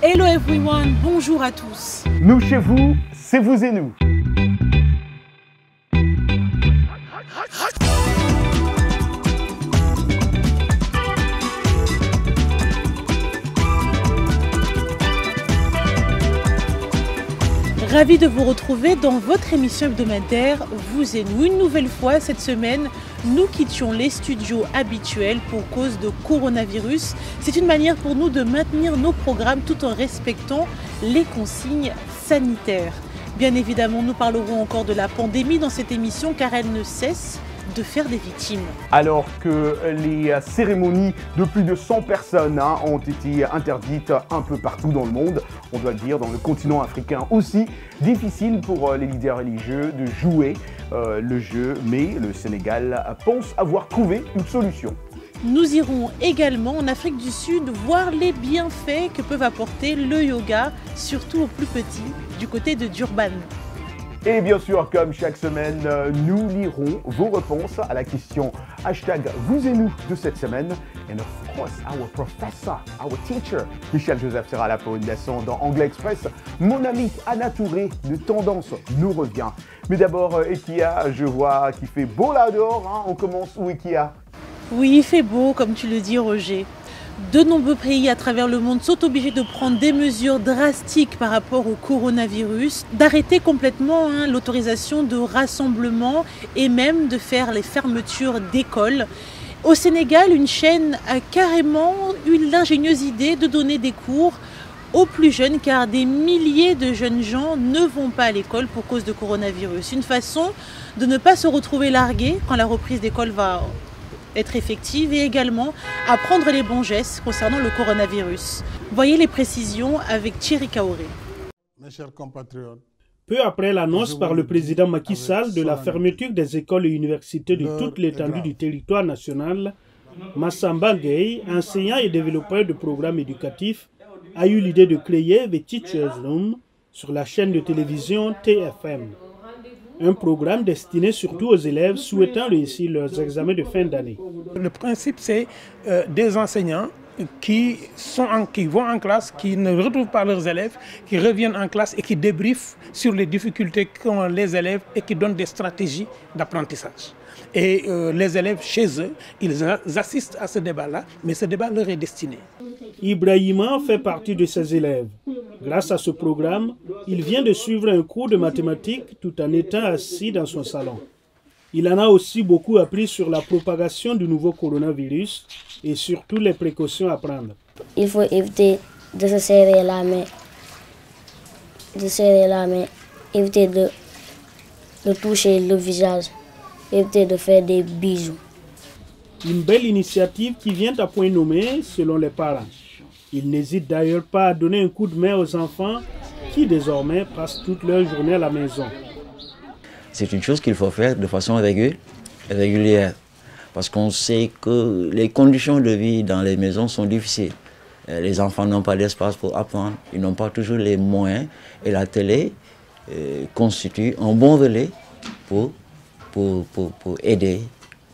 Hello everyone, bonjour à tous. Nous chez vous, c'est vous et nous. Ravi de vous retrouver dans votre émission hebdomadaire Vous et nous. Une nouvelle fois cette semaine, nous quittions les studios habituels pour cause de coronavirus. C'est une manière pour nous de maintenir nos programmes tout en respectant les consignes sanitaires. Bien évidemment, nous parlerons encore de la pandémie dans cette émission car elle ne cesse de faire des victimes. Alors que les cérémonies de plus de 100 personnes ont été interdites un peu partout dans le monde, on doit le dire, dans le continent africain aussi, difficile pour les leaders religieux de jouer le jeu, mais le Sénégal pense avoir trouvé une solution. Nous irons également en Afrique du Sud voir les bienfaits que peuvent apporter le yoga, surtout aux plus petits, du côté de Durban. Et bien sûr, comme chaque semaine, nous lirons vos réponses à la question #vous et nous de cette semaine. And of course, our professor, our teacher, Michel Joseph sera là pour une leçon dans Anglais Express. Mon ami Anna Touré de Tendance nous revient. Mais d'abord, Ekia, je vois qu'il fait beau là dehors. On commence où, Ekia? Oui, il fait beau, comme tu le dis, Roger. De nombreux pays à travers le monde sont obligés de prendre des mesures drastiques par rapport au coronavirus, d'arrêter complètement l'autorisation de rassemblement et même de faire les fermetures d'écoles. Au Sénégal, une chaîne a carrément eu l'ingénieuse idée de donner des cours aux plus jeunes car des milliers de jeunes gens ne vont pas à l'école pour cause de coronavirus. Une façon de ne pas se retrouver largués quand la reprise d'école va être effective et également apprendre les bons gestes concernant le coronavirus. Voyez les précisions avec Thierry Kaoré. Mes chers compatriotes, peu après l'annonce par le président Macky Sall de la fermeture des écoles et universités de toute l'étendue du territoire national, Massamba Gueye, enseignant et développeur de programmes éducatifs, a eu l'idée de créer The Teacher's Room sur la chaîne de télévision TFM. Un programme destiné surtout aux élèves souhaitant réussir leurs examens de fin d'année. Le principe, c'est des enseignants qui vont en classe, qui ne retrouvent pas leurs élèves, qui reviennent en classe et qui débriefent sur les difficultés qu'ont les élèves et qui donnent des stratégies d'apprentissage. Et les élèves, chez eux, ils assistent à ce débat-là, mais ce débat leur est destiné. Ibrahima fait partie de ces élèves. Grâce à ce programme, il vient de suivre un cours de mathématiques tout en étant assis dans son salon. Il en a aussi beaucoup appris sur la propagation du nouveau coronavirus et surtout les précautions à prendre. Il faut éviter de se serrer la main, éviter de toucher le visage, éviter de faire des bisous. Une belle initiative qui vient à point nommé selon les parents. Ils n'hésitent d'ailleurs pas à donner un coup de main aux enfants qui désormais passent toute leur journée à la maison. C'est une chose qu'il faut faire de façon régulière parce qu'on sait que les conditions de vie dans les maisons sont difficiles. Les enfants n'ont pas d'espace pour apprendre, ils n'ont pas toujours les moyens et la télé constitue un bon relais pour aider,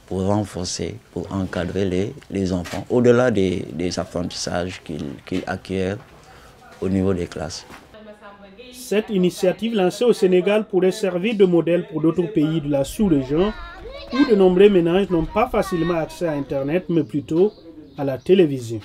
pour renforcer, pour encadrer les enfants, au-delà des apprentissages qu'ils acquièrent au niveau des classes. Cette initiative lancée au Sénégal pourrait servir de modèle pour d'autres pays de la sous-région où de nombreux ménages n'ont pas facilement accès à Internet, mais plutôt à la télévision.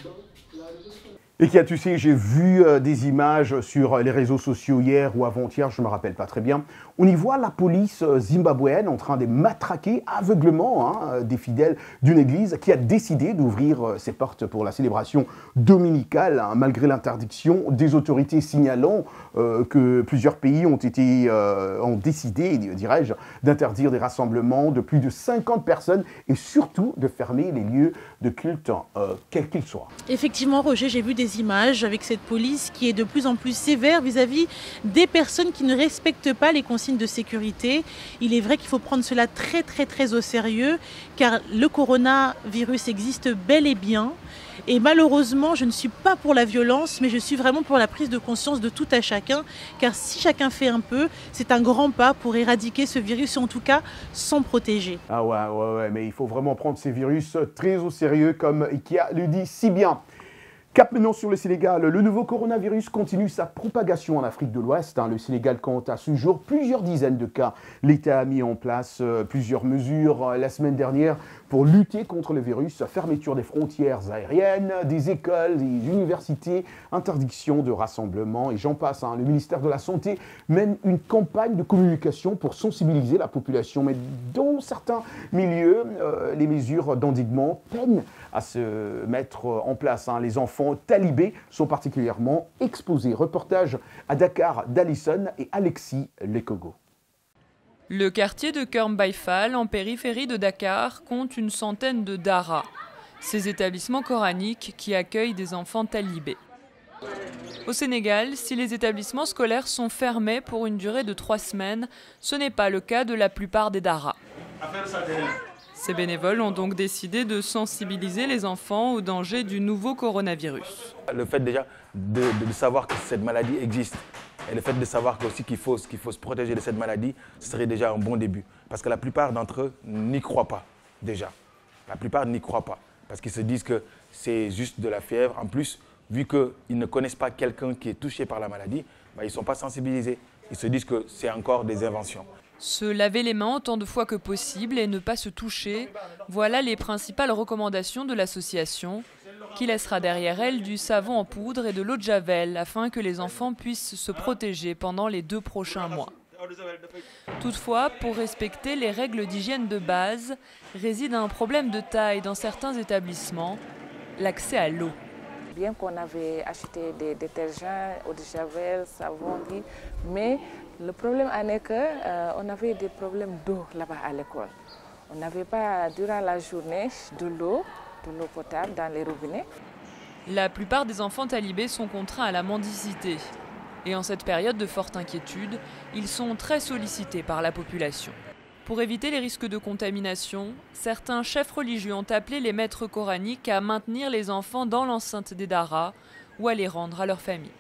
Et tu sais, j'ai vu des images sur les réseaux sociaux hier ou avant-hier, je ne me rappelle pas très bien. On y voit la police zimbabwéenne en train de matraquer aveuglement des fidèles d'une église qui a décidé d'ouvrir ses portes pour la célébration dominicale, malgré l'interdiction des autorités signalant que plusieurs pays ont décidé, dirais-je, d'interdire des rassemblements de plus de 50 personnes et surtout de fermer les lieux de culte, quels qu'ils soient. Effectivement, Roger, j'ai vu des images avec cette police qui est de plus en plus sévère vis-à-vis des personnes qui ne respectent pas les consignes de sécurité. Il est vrai qu'il faut prendre cela très au sérieux car le coronavirus existe bel et bien. Et malheureusement, je ne suis pas pour la violence, mais je suis vraiment pour la prise de conscience de tout à chacun. Car si chacun fait un peu, c'est un grand pas pour éradiquer ce virus, en tout cas s'en protéger. Ah ouais, mais il faut vraiment prendre ces virus très au sérieux, comme Ikia le dit si bien. Cap maintenant sur le Sénégal. Le nouveau coronavirus continue sa propagation en Afrique de l'Ouest. Le Sénégal compte à ce jour plusieurs dizaines de cas. L'État a mis en place plusieurs mesures la semaine dernière pour lutter contre le virus. Fermeture des frontières aériennes, des écoles, des universités, interdiction de rassemblement et j'en passe. Le ministère de la Santé mène une campagne de communication pour sensibiliser la population. Mais dans certains milieux, les mesures d'endiguement peinent à se mettre en place. Les enfants talibés sont particulièrement exposés. Reportage à Dakar d'Alison et Alexis Lekogo. Le quartier de Kermbaïfal, en périphérie de Dakar, compte une centaine de daras, ces établissements coraniques qui accueillent des enfants talibés. Au Sénégal, si les établissements scolaires sont fermés pour une durée de 3 semaines, ce n'est pas le cas de la plupart des daras. Ces bénévoles ont donc décidé de sensibiliser les enfants au danger du nouveau coronavirus. Le fait déjà de savoir que cette maladie existe et le fait de savoir aussi qu'il faut se protéger de cette maladie, ce serait déjà un bon début. Parce que la plupart d'entre eux n'y croient pas déjà. La plupart n'y croient pas parce qu'ils se disent que c'est juste de la fièvre. En plus, vu qu'ils ne connaissent pas quelqu'un qui est touché par la maladie, ils ne sont pas sensibilisés. Ils se disent que c'est encore des inventions. Se laver les mains autant de fois que possible et ne pas se toucher, voilà les principales recommandations de l'association, qui laissera derrière elle du savon en poudre et de l'eau de javel afin que les enfants puissent se protéger pendant les 2 prochains mois. Toutefois, pour respecter les règles d'hygiène de base, réside un problème de taille dans certains établissements, l'accès à l'eau. Bien qu'on avait acheté des détergents, eau de javel, savon, mais le problème en est qu'on avait des problèmes d'eau là-bas à l'école. On n'avait pas, durant la journée, de l'eau potable dans les robinets. La plupart des enfants talibés sont contraints à la mendicité. Et en cette période de forte inquiétude, ils sont très sollicités par la population. Pour éviter les risques de contamination, certains chefs religieux ont appelé les maîtres coraniques à maintenir les enfants dans l'enceinte des daras ou à les rendre à leur famille.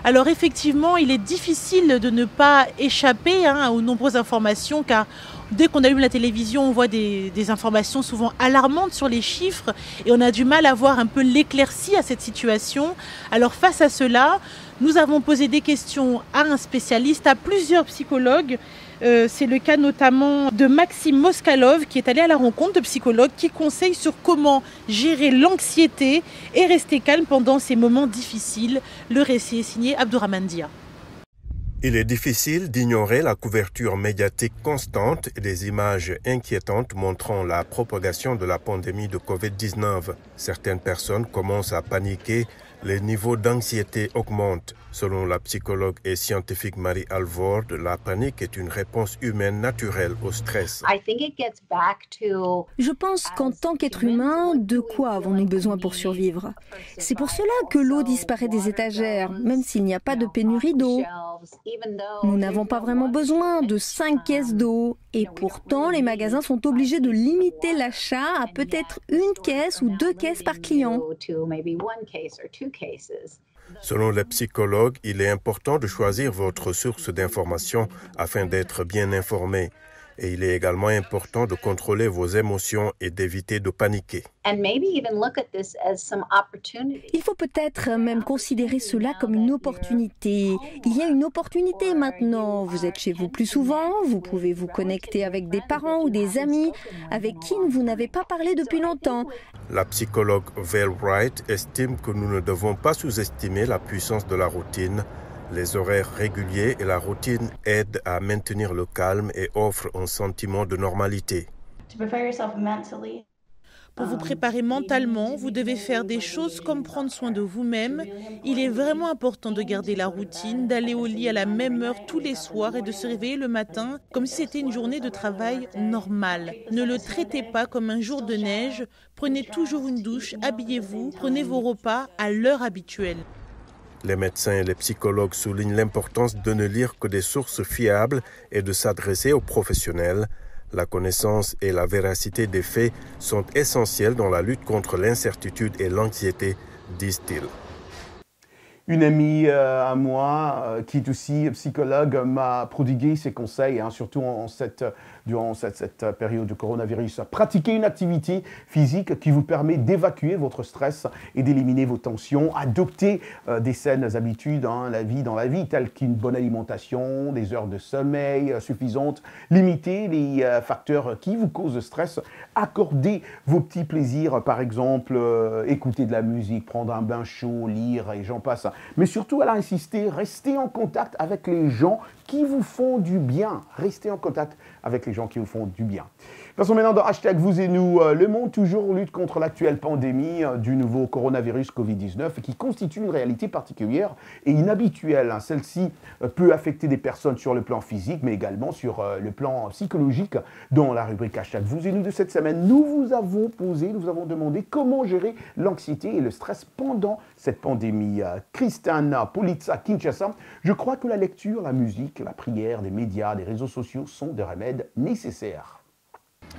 Alors effectivement, il est difficile de ne pas échapper aux nombreuses informations car dès qu'on allume la télévision, on voit des informations souvent alarmantes sur les chiffres et on a du mal à voir un peu l'éclaircie à cette situation. Alors face à cela, nous avons posé des questions à un spécialiste, à plusieurs psychologues. C'est le cas notamment de Maxime Moskalov qui est allé à la rencontre de psychologues qui conseillent sur comment gérer l'anxiété et rester calme pendant ces moments difficiles. Le récit est signé Abdourahmane Dia. Il est difficile d'ignorer la couverture médiatique constante et des images inquiétantes montrant la propagation de la pandémie de Covid-19. Certaines personnes commencent à paniquer, les niveaux d'anxiété augmentent. Selon la psychologue et scientifique Marie Alvord, la panique est une réponse humaine naturelle au stress. Je pense qu'en tant qu'être humain, de quoi avons-nous besoin pour survivre? C'est pour cela que l'eau disparaît des étagères, même s'il n'y a pas de pénurie d'eau. Nous n'avons pas vraiment besoin de 5 caisses d'eau. Et pourtant, les magasins sont obligés de limiter l'achat à peut-être 1 caisse ou 2 caisses par client. Selon les psychologues, il est important de choisir votre source d'information afin d'être bien informé. Et il est également important de contrôler vos émotions et d'éviter de paniquer. Il faut peut-être même considérer cela comme une opportunité. Il y a une opportunité maintenant. Vous êtes chez vous plus souvent, vous pouvez vous connecter avec des parents ou des amis avec qui vous n'avez pas parlé depuis longtemps. La psychologue Val Wright estime que nous ne devons pas sous-estimer la puissance de la routine. Les horaires réguliers et la routine aident à maintenir le calme et offrent un sentiment de normalité. Pour vous préparer mentalement, vous devez faire des choses comme prendre soin de vous-même. Il est vraiment important de garder la routine, d'aller au lit à la même heure tous les soirs et de se réveiller le matin comme si c'était une journée de travail normale. Ne le traitez pas comme un jour de neige. Prenez toujours une douche, habillez-vous, prenez vos repas à l'heure habituelle. Les médecins et les psychologues soulignent l'importance de ne lire que des sources fiables et de s'adresser aux professionnels. La connaissance et la véracité des faits sont essentielles dans la lutte contre l'incertitude et l'anxiété, disent-ils. Une amie à moi, qui est aussi psychologue, m'a prodigué ses conseils, hein, surtout durant cette période de coronavirus. Pratiquez une activité physique qui vous permet d'évacuer votre stress et d'éliminer vos tensions. Adoptez des saines habitudes dans la vie, telles qu'une bonne alimentation, des heures de sommeil suffisantes. Limitez les facteurs qui vous causent stress. Accordez vos petits plaisirs, par exemple, écouter de la musique, prendre un bain chaud, lire et j'en passe. Mais surtout, elle a insisté, restez en contact avec les gens qui vous font du bien. Restez en contact avec les gens qui vous font du bien. Passons maintenant dans Hashtag Vous et Nous. Le monde toujours lutte contre l'actuelle pandémie du nouveau coronavirus Covid-19 qui constitue une réalité particulière et inhabituelle. Celle-ci peut affecter des personnes sur le plan physique, mais également sur le plan psychologique. Dans la rubrique Hashtag Vous et Nous de cette semaine, nous vous avons demandé comment gérer l'anxiété et le stress pendant cette pandémie. Christiana Politza Kinshasa, je crois que la lecture, la musique, la prière, des médias, des réseaux sociaux sont des remèdes nécessaires.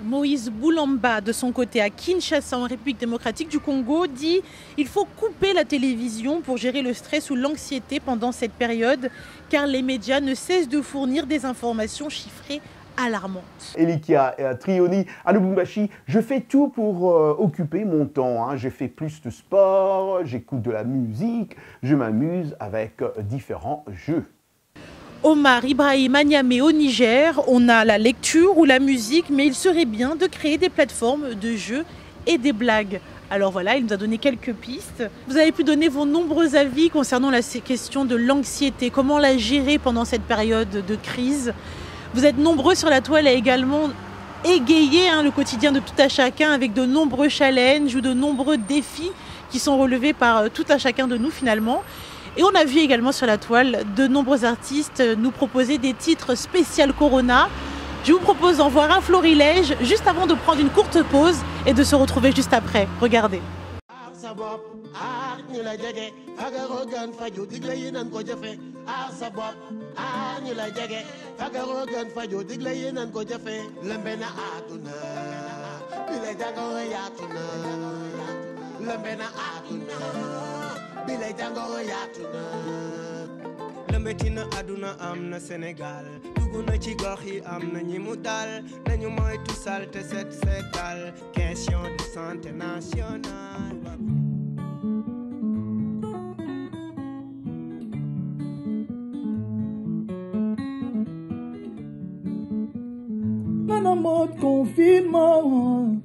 Moïse Boulamba, de son côté à Kinshasa, en République démocratique du Congo, dit « Il faut couper la télévision pour gérer le stress ou l'anxiété pendant cette période, car les médias ne cessent de fournir des informations chiffrées alarmantes. » Elikia Trioni à Lubumbashi, je fais tout pour occuper mon temps. Je fais plus de sport, j'écoute de la musique, je m'amuse avec différents jeux. Omar Ibrahim à Niamey au Niger, on a la lecture ou la musique, mais il serait bien de créer des plateformes de jeux et des blagues. Alors voilà, il nous a donné quelques pistes. Vous avez pu donner vos nombreux avis concernant la question de l'anxiété, comment la gérer pendant cette période de crise. Vous êtes nombreux sur la toile à également égayer le quotidien de tout à chacun avec de nombreux challenges ou de nombreux défis qui sont relevés par tout à chacun de nous finalement. Et on a vu également sur la toile de nombreux artistes nous proposer des titres spécial Corona. Je vous propose d'en voir un florilège juste avant de prendre une courte pause et de se retrouver juste après. Regardez. Lëmbetina aduna am na Sénégal dugg na ci gox yi am na ñi mu dal nañu moytu salte set setal question de santé nationale. Man en mode confinement,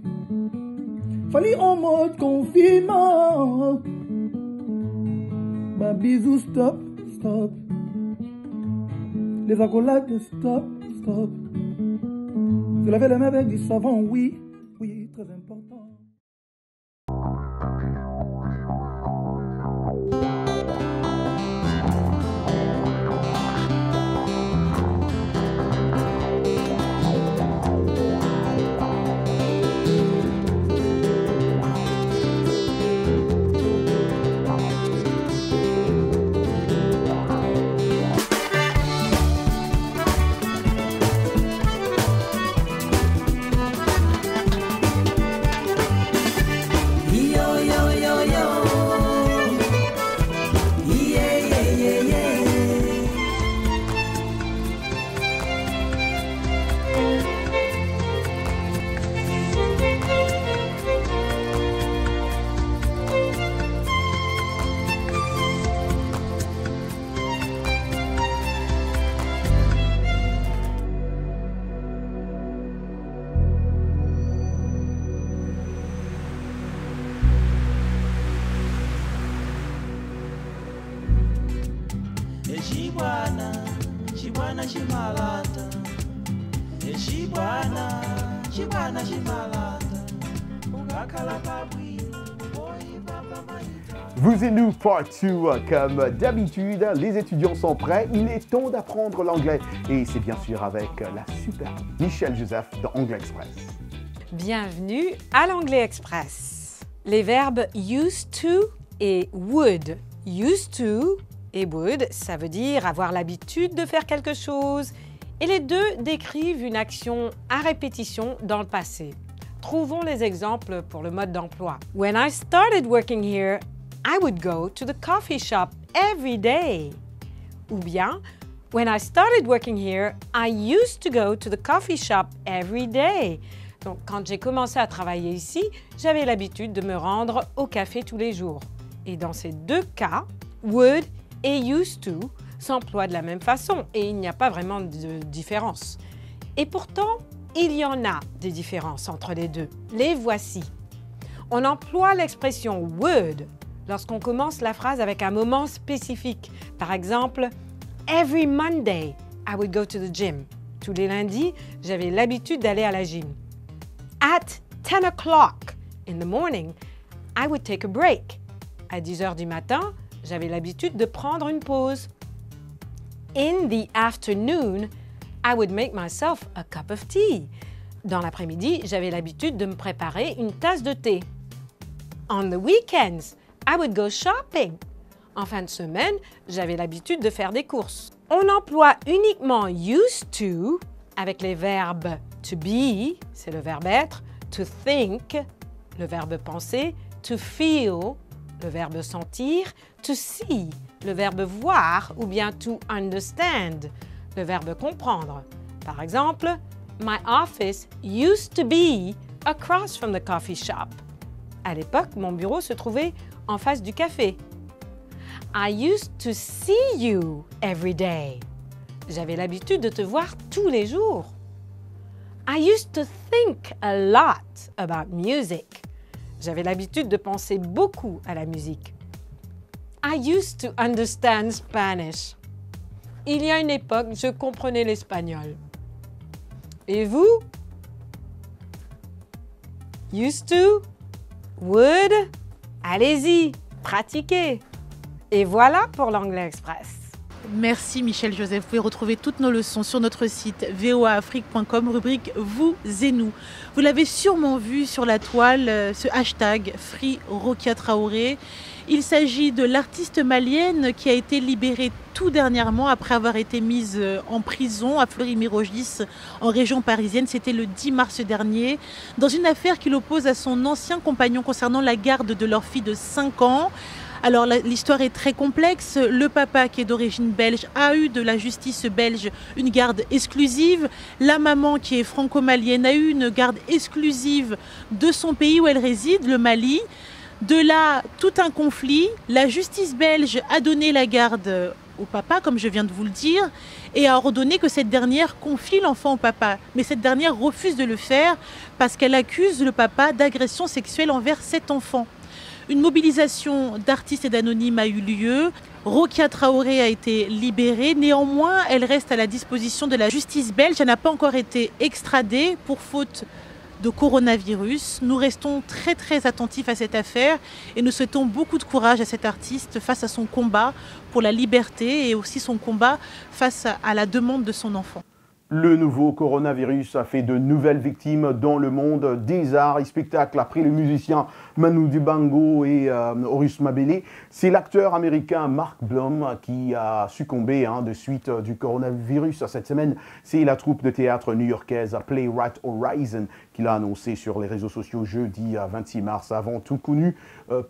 Fally en mode confinement. Bah bisous, stop, stop. Les accolades, stop, stop. Se laver les mains avec du savon, oui, oui, très important. Vous et nous, part 2, comme d'habitude, les étudiants sont prêts, il est temps d'apprendre l'anglais. Et c'est bien sûr avec la super Michelle Joseph dans Anglais Express. Bienvenue à l'Anglais Express. Les verbes used to et would. Used to et would, ça veut dire avoir l'habitude de faire quelque chose. Et les deux décrivent une action à répétition dans le passé. Trouvons les exemples pour le mode d'emploi. When I started working here, I would go to the coffee shop every day. Ou bien, when I started working here, I used to go to the coffee shop every day. Donc, quand j'ai commencé à travailler ici, j'avais l'habitude de me rendre au café tous les jours. Et dans ces deux cas, would et used to s'emploient de la même façon et il n'y a pas vraiment de différence. Et pourtant, il y en a des différences entre les deux. Les voici. On emploie l'expression would lorsqu'on commence la phrase avec un moment spécifique. Par exemple, every Monday, I would go to the gym. Tous les lundis, j'avais l'habitude d'aller à la gym. At 10 o'clock in the morning, I would take a break. À 10 heures du matin, j'avais l'habitude de prendre une pause. In the afternoon, I would make myself a cup of tea. Dans l'après-midi, j'avais l'habitude de me préparer une tasse de thé. On the weekends, I would go shopping. En fin de semaine, j'avais l'habitude de faire des courses. On emploie uniquement used to avec les verbes to be, c'est le verbe être, to think, le verbe penser, to feel, le verbe sentir, to see, le verbe voir ou bien to understand, le verbe comprendre. Par exemple, my office used to be across from the coffee shop. À l'époque, mon bureau se trouvait en face du café. I used to see you every day. J'avais l'habitude de te voir tous les jours. I used to think a lot about music. J'avais l'habitude de penser beaucoup à la musique. I used to understand Spanish. Il y a une époque, je comprenais l'espagnol. Et vous? Used to? Would? Allez-y, pratiquez. Et voilà pour l'Anglais Express. Merci Michel Joseph. Vous pouvez retrouver toutes nos leçons sur notre site voaafrique.com, rubrique Vous et nous. Vous l'avez sûrement vu sur la toile, ce hashtag Free Rokia Traoré. Il s'agit de l'artiste malienne qui a été libérée tout dernièrement après avoir été mise en prison à Fleury-Mérogis en région parisienne. C'était le 10 mars dernier, dans une affaire qui l'oppose à son ancien compagnon concernant la garde de leur fille de 5 ans. Alors l'histoire est très complexe. Le papa, qui est d'origine belge, a eu de la justice belge une garde exclusive. La maman, qui est franco-malienne, a eu une garde exclusive de son pays où elle réside, le Mali. De là, tout un conflit. La justice belge a donné la garde au papa, comme je viens de vous le dire, et a ordonné que cette dernière confie l'enfant au papa. Mais cette dernière refuse de le faire parce qu'elle accuse le papa d'agression sexuelle envers cet enfant. Une mobilisation d'artistes et d'anonymes a eu lieu. Rokia Traoré a été libérée. Néanmoins, elle reste à la disposition de la justice belge. Elle n'a pas encore été extradée pour faute de coronavirus. Nous restons très très attentifs à cette affaire et nous souhaitons beaucoup de courage à cet artiste face à son combat pour la liberté et aussi son combat face à la demande de son enfant. Le nouveau coronavirus a fait de nouvelles victimes dans le monde des arts et spectacles. Après le musicien Manu Dibango et Horus Mabele, c'est l'acteur américain Mark Blum qui a succombé de suite du coronavirus. Cette semaine, c'est la troupe de théâtre new-yorkaise Playwright Horizon qui l'a annoncé sur les réseaux sociaux jeudi 26 mars, avant tout connu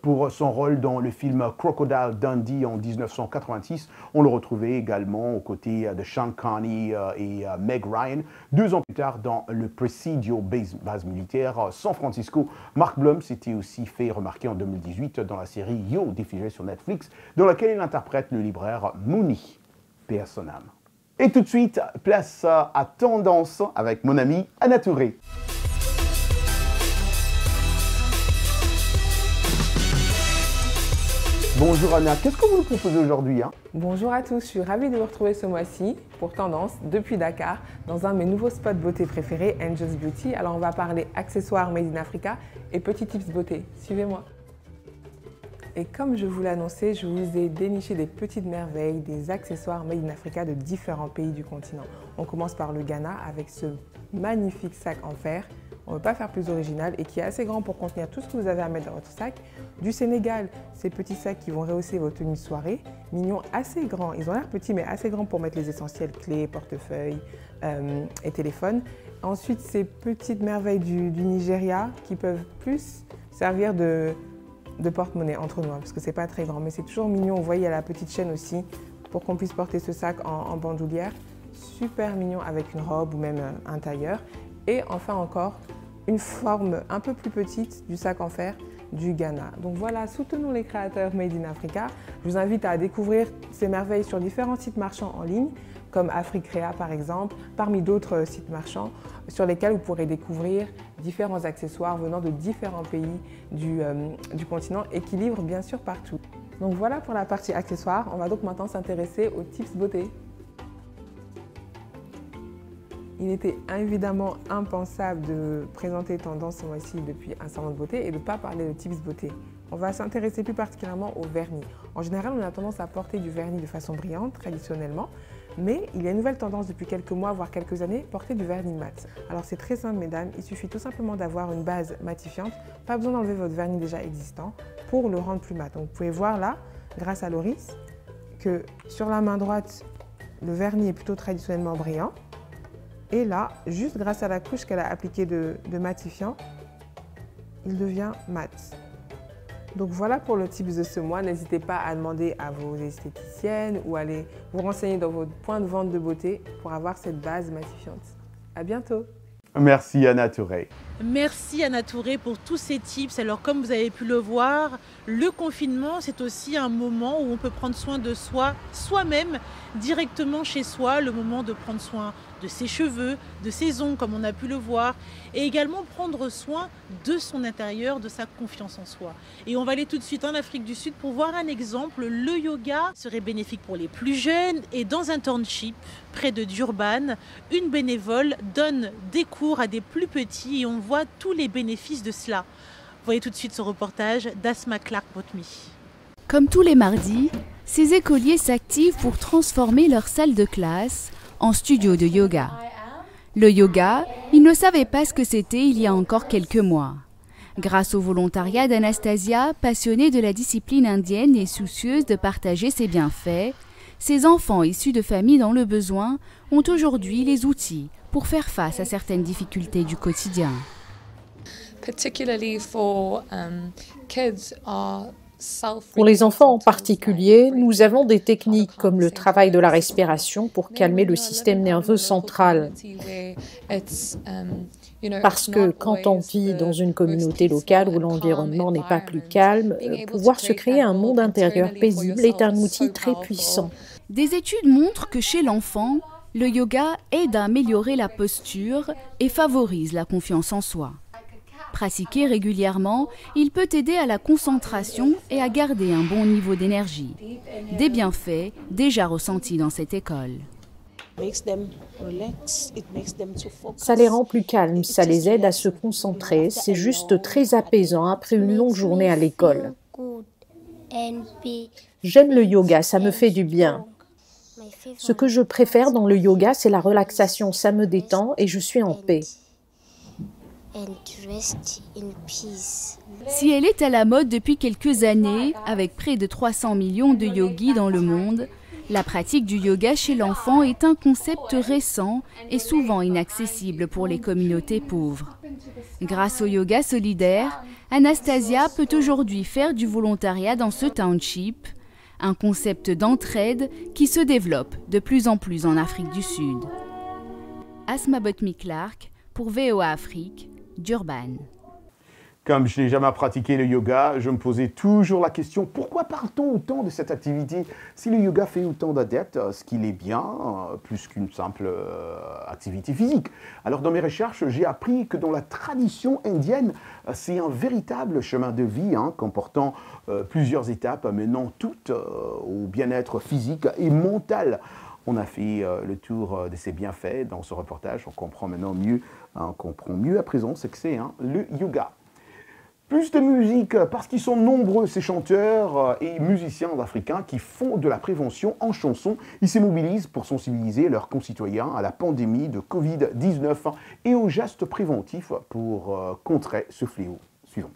pour son rôle dans le film Crocodile Dundee en 1986. On le retrouvait également aux côtés de Sean Connery et Meg Ryan. 2 ans plus tard, dans le Presidio base militaire San Francisco, Mark Blum s'était aussi fait remarquer en 2018 dans la série Yo, diffusée sur Netflix, dans laquelle il interprète le libraire Mooney, paix à son âme. Et tout de suite, place à Tendance avec mon ami Anna Touré. Bonjour Anna, qu'est-ce que vous nous proposez aujourd'hui Bonjour à tous, je suis ravie de vous retrouver ce mois-ci pour Tendance depuis Dakar dans un de mes nouveaux spots beauté préférés, Angel's Beauty. Alors on va parler accessoires made in Africa et petits tips beauté. Suivez-moi. Et comme je vous l'ai annoncé, je vous ai déniché des petites merveilles, des accessoires made in Africa de différents pays du continent. On commence par le Ghana avec ce magnifique sac en fer. On ne veut pas faire plus original et qui est assez grand pour contenir tout ce que vous avez à mettre dans votre sac. Du Sénégal, ces petits sacs qui vont rehausser vos tenues de soirée, mignons, assez grands. Ils ont l'air petits mais assez grands pour mettre les essentiels, clés, portefeuilles et téléphone. Ensuite, ces petites merveilles du Nigeria qui peuvent plus servir de de porte-monnaie entre nous, hein, parce que c'est pas très grand, mais c'est toujours mignon. Vous voyez, il y a la petite chaîne aussi pour qu'on puisse porter ce sac en bandoulière. Super mignon avec une robe ou même un tailleur. Et enfin encore, une forme un peu plus petite du sac en fer du Ghana. Donc voilà, soutenons les créateurs Made in Africa. Je vous invite à découvrir ces merveilles sur différents sites marchands en ligne, comme Africrea par exemple, parmi d'autres sites marchands sur lesquels vous pourrez découvrir différents accessoires venant de différents pays du continent et qui livrent bien sûr partout. Donc voilà pour la partie accessoires. On va donc maintenant s'intéresser aux tips beauté. Il était évidemment impensable de présenter Tendance ce mois-ci depuis un salon de beauté et de ne pas parler de tips beauté. On va s'intéresser plus particulièrement au vernis. En général, on a tendance à porter du vernis de façon brillante, traditionnellement, mais il y a une nouvelle tendance depuis quelques mois, voire quelques années, porter du vernis mat. Alors c'est très simple, mesdames, il suffit tout simplement d'avoir une base matifiante, pas besoin d'enlever votre vernis déjà existant pour le rendre plus mat. Donc vous pouvez voir là, grâce à Loris, que sur la main droite, le vernis est plutôt traditionnellement brillant. Et là, juste grâce à la couche qu'elle a appliquée de matifiant, il devient mat. Donc voilà pour le tips de ce mois. N'hésitez pas à demander à vos esthéticiennes ou aller vous renseigner dans votre point de vente de beauté pour avoir cette base matifiante. À bientôt. Merci Anna Touré. Merci Anna Touré pour tous ces tips. Alors comme vous avez pu le voir, le confinement c'est aussi un moment où on peut prendre soin de soi, soi-même, directement chez soi, le moment de prendre soin de ses cheveux, de ses ongles comme on a pu le voir, et également prendre soin de son intérieur, de sa confiance en soi. Et on va aller tout de suite en Afrique du Sud pour voir un exemple. Le yoga serait bénéfique pour les plus jeunes et dans un township près de Durban, une bénévole donne des cours à des plus petits et on voit tous les bénéfices de cela. Voyez tout de suite ce reportage d'Asma Clark-Botmy. Comme tous les mardis, ces écoliers s'activent pour transformer leur salle de classe en studio de yoga. Le yoga, ils ne savaient pas ce que c'était il y a encore quelques mois. Grâce au volontariat d'Anastasia, passionnée de la discipline indienne et soucieuse de partager ses bienfaits, ces enfants issus de familles dans le besoin ont aujourd'hui les outils pour faire face à certaines difficultés du quotidien. Pour les enfants en particulier, nous avons des techniques comme le travail de la respiration pour calmer le système nerveux central. Parce que quand on vit dans une communauté locale où l'environnement n'est pas plus calme, pouvoir se créer un monde intérieur paisible est un outil très puissant. Des études montrent que chez l'enfant, le yoga aide à améliorer la posture et favorise la confiance en soi. Pratiqué régulièrement, il peut aider à la concentration et à garder un bon niveau d'énergie. Des bienfaits déjà ressentis dans cette école. Ça les rend plus calmes, ça les aide à se concentrer. C'est juste très apaisant après une longue journée à l'école. J'aime le yoga, ça me fait du bien. Ce que je préfère dans le yoga, c'est la relaxation. Ça me détend et je suis en paix. Si elle est à la mode depuis quelques années, avec près de 300 millions de yogis dans le monde, la pratique du yoga chez l'enfant est un concept récent et souvent inaccessible pour les communautés pauvres. Grâce au yoga solidaire, Anastasia peut aujourd'hui faire du volontariat dans ce township, un concept d'entraide qui se développe de plus en plus en Afrique du Sud. Asma Botmy Clark pour VOA Afrique, Durban. Comme je n'ai jamais pratiqué le yoga, je me posais toujours la question, pourquoi parle-t-on autant de cette activité? Si le yoga fait autant d'adeptes, ce qu'il est bien, plus qu'une simple activité physique. Alors dans mes recherches, j'ai appris que dans la tradition indienne, c'est un véritable chemin de vie comportant plusieurs étapes menant toutes au bien-être physique et mental. On a fait le tour de ses bienfaits dans ce reportage. On comprend maintenant mieux, on comprend mieux à présent ce que c'est le yoga. Plus de musique, parce qu'ils sont nombreux ces chanteurs et musiciens africains qui font de la prévention en chanson. Ils se mobilisent pour sensibiliser leurs concitoyens à la pandémie de Covid-19 et aux gestes préventifs pour contrer ce fléau. Suivons.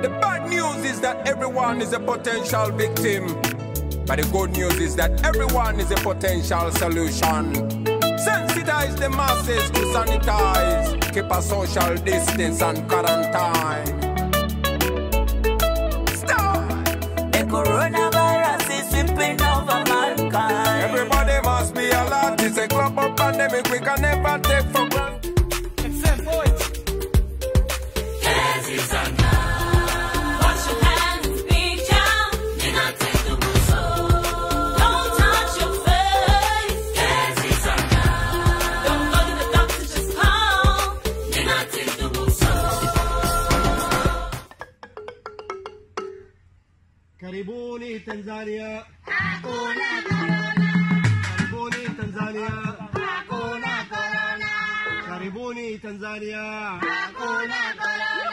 The bad news is that everyone is a potential victim. But the good news is that everyone is a potential solution. Sensitize the masses to sanitize. Keep a social distance and quarantine. Stop! The coronavirus is sweeping over mankind. Everybody must be alert. It's a global pandemic we can never take for granted. Karibuni Tanzania. Hakuna corona. Karibuni Tanzania. Hakuna corona. Karibuni Tanzania. Hakuna corona.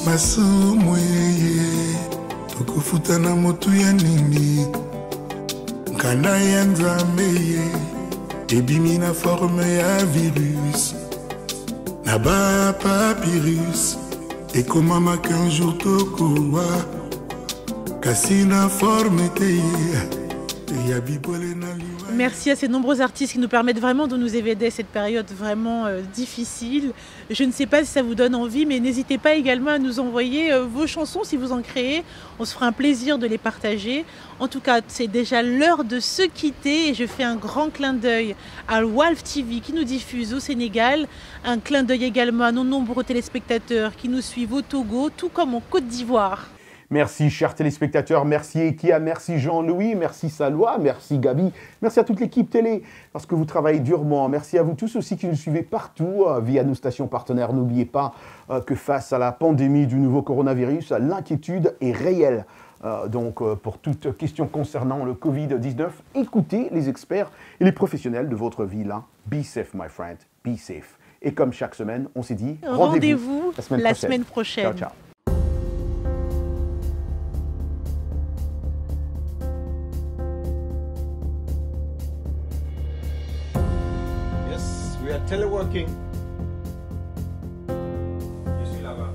Masomo yeye tukufuta na motu ya nini nkanda ya nzambe ye ebimi na forme ya virus na ba papyrus ekomamaka un jour tokowa kasi na forme te ye ya bibole na liwa. Merci à ces nombreux artistes qui nous permettent vraiment de nous évader cette période vraiment difficile. Je ne sais pas si ça vous donne envie, mais n'hésitez pas également à nous envoyer vos chansons si vous en créez. On se fera un plaisir de les partager. En tout cas, c'est déjà l'heure de se quitter et je fais un grand clin d'œil à Walf TV qui nous diffuse au Sénégal. Un clin d'œil également à nos nombreux téléspectateurs qui nous suivent au Togo, tout comme en Côte d'Ivoire. Merci chers téléspectateurs, merci Ekia, merci Jean-Louis, merci Salwa, merci Gabi, merci à toute l'équipe télé parce que vous travaillez durement. Merci à vous tous aussi qui nous suivez partout via nos stations partenaires. N'oubliez pas que face à la pandémie du nouveau coronavirus, l'inquiétude est réelle. Donc pour toute question concernant le Covid-19, écoutez les experts et les professionnels de votre ville. Be safe my friend, be safe. Et comme chaque semaine, on s'est dit rendez-vous la semaine prochaine. Ciao, ciao. We are teleworking. Je suis là-bas.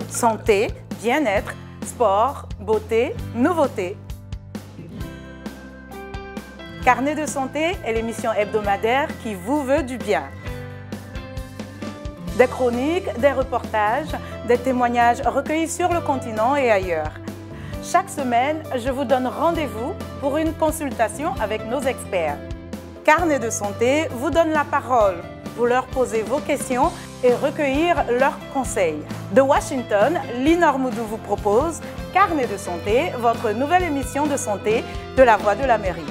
Santé, bien-être, sport, beauté, nouveauté. Carnet de santé est l'émission hebdomadaire qui vous veut du bien. Des chroniques, des reportages, des témoignages recueillis sur le continent et ailleurs. Chaque semaine, je vous donne rendez-vous pour une consultation avec nos experts. Carnet de santé vous donne la parole. Vous leur posez vos questions et recueillir leurs conseils. De Washington, Linor Moudou vous propose Carnet de santé, votre nouvelle émission de santé de la Voix de l'Amérique.